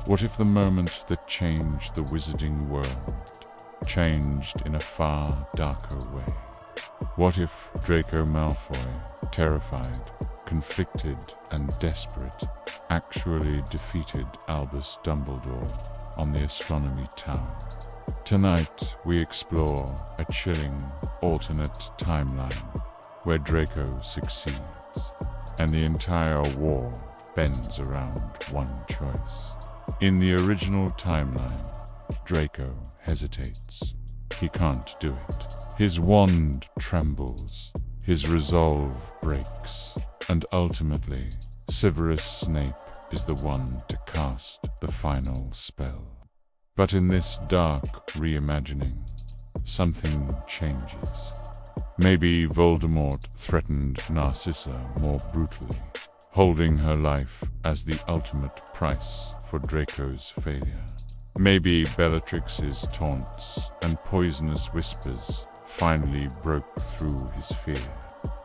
What if the moment that changed the wizarding world changed in a far darker way? What if Draco Malfoy, terrified, conflicted, and desperate, actually defeated Albus Dumbledore on the Astronomy Tower? Tonight, we explore a chilling, alternate timeline where Draco succeeds, and the entire war bends around one choice. In the original timeline, Draco hesitates. He can't do it. His wand trembles, his resolve breaks, and ultimately, Severus Snape is the one to cast the final spell. But in this dark reimagining, something changes. Maybe Voldemort threatened Narcissa more brutally, holding her life as the ultimate price for Draco's failure. Maybe Bellatrix's taunts and poisonous whispers finally broke through his fear,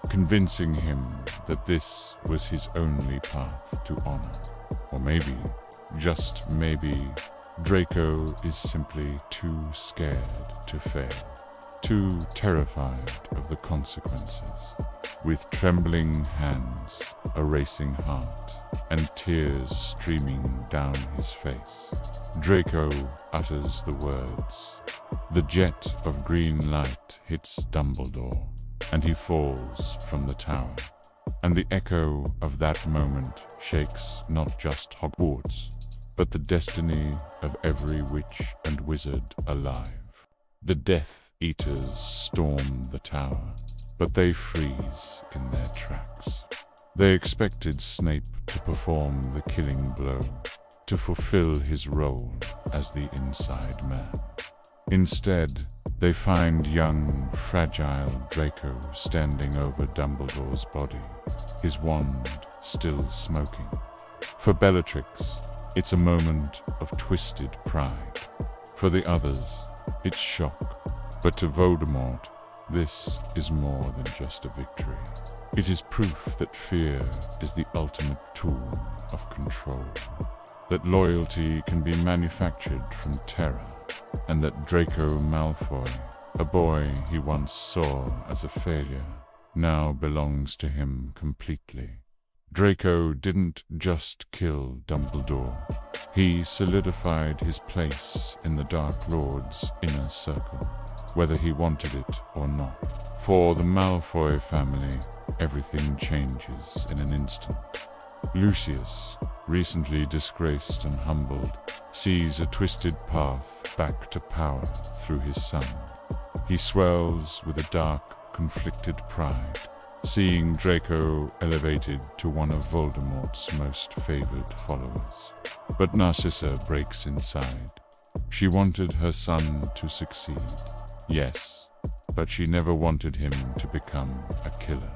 convincing him that this was his only path to honor. Or maybe, just maybe, Draco is simply too scared to fail, too terrified of the consequences. With trembling hands, a racing heart, and tears streaming down his face, Draco utters the words. The jet of green light hits Dumbledore, and he falls from the tower. And the echo of that moment shakes not just Hogwarts, but the destiny of every witch and wizard alive. The Death Eaters storm the tower, but they freeze in their tracks. They expected Snape to perform the killing blow, to fulfill his role as the inside man. Instead, they find young, fragile Draco standing over Dumbledore's body, his wand still smoking. For Bellatrix, it's a moment of twisted pride. For the others, it's shock. But to Voldemort, this is more than just a victory. It is proof that fear is the ultimate tool of control, that loyalty can be manufactured from terror, and that Draco Malfoy, a boy he once saw as a failure, now belongs to him completely. Draco didn't just kill Dumbledore. He solidified his place in the Dark Lord's inner circle, whether he wanted it or not. For the Malfoy family, everything changes in an instant. Lucius, recently disgraced and humbled, sees a twisted path back to power through his son. He swells with a dark, conflicted pride, seeing Draco elevated to one of Voldemort's most favored followers. But Narcissa breaks inside. She wanted her son to succeed, yes, but she never wanted him to become a killer.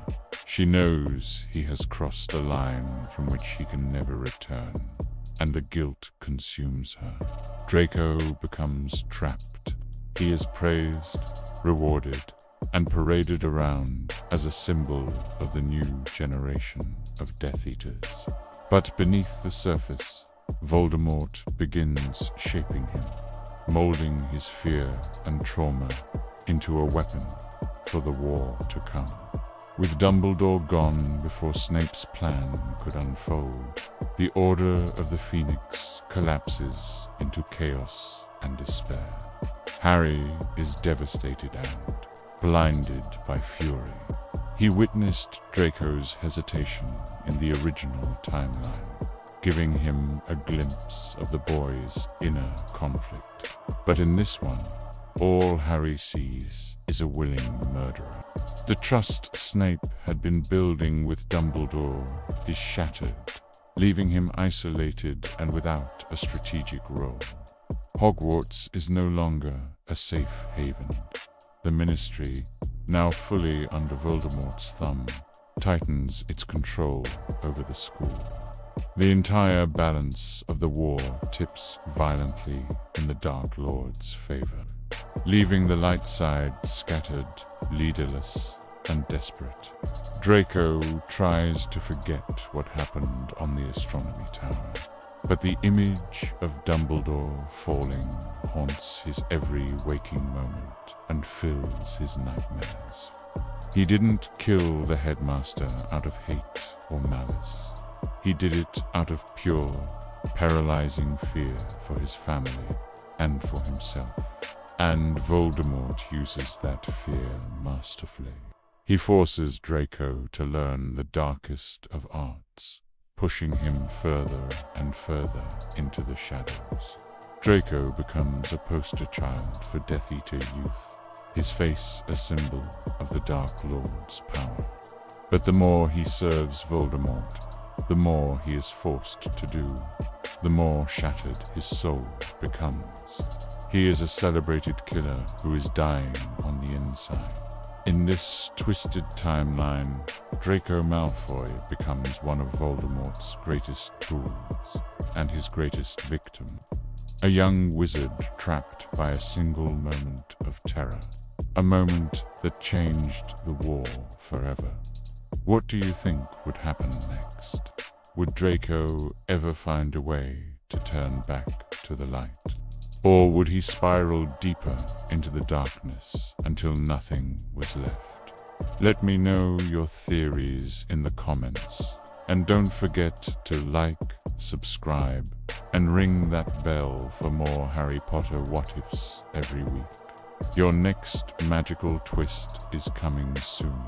She knows he has crossed a line from which he can never return, and the guilt consumes her. Draco becomes trapped. He is praised, rewarded, and paraded around as a symbol of the new generation of Death Eaters. But beneath the surface, Voldemort begins shaping him, molding his fear and trauma into a weapon for the war to come. With Dumbledore gone before Snape's plan could unfold, the Order of the Phoenix collapses into chaos and despair. Harry is devastated and blinded by fury. He witnessed Draco's hesitation in the original timeline, giving him a glimpse of the boy's inner conflict. But in this one, all Harry sees is a willing murderer. The trust Snape had been building with Dumbledore is shattered, leaving him isolated and without a strategic role. Hogwarts is no longer a safe haven. The Ministry, now fully under Voldemort's thumb, tightens its control over the school. The entire balance of the war tips violently in the Dark Lord's favor, leaving the light side scattered, leaderless, and desperate. Draco tries to forget what happened on the Astronomy Tower. But the image of Dumbledore falling haunts his every waking moment and fills his nightmares. He didn't kill the headmaster out of hate or malice. He did it out of pure, paralyzing fear for his family and for himself. And Voldemort uses that fear masterfully. He forces Draco to learn the darkest of arts, pushing him further and further into the shadows. Draco becomes a poster child for Death Eater youth, his face a symbol of the Dark Lord's power. But the more he serves Voldemort, the more he is forced to do, the more shattered his soul becomes. He is a celebrated killer who is dying on the inside. In this twisted timeline, Draco Malfoy becomes one of Voldemort's greatest tools and his greatest victim. A young wizard trapped by a single moment of terror, a moment that changed the war forever. What do you think would happen next? Would Draco ever find a way to turn back to the light? Or would he spiral deeper into the darkness until nothing was left? Let me know your theories in the comments. And don't forget to like, subscribe, and ring that bell for more Harry Potter what-ifs every week. Your next magical twist is coming soon.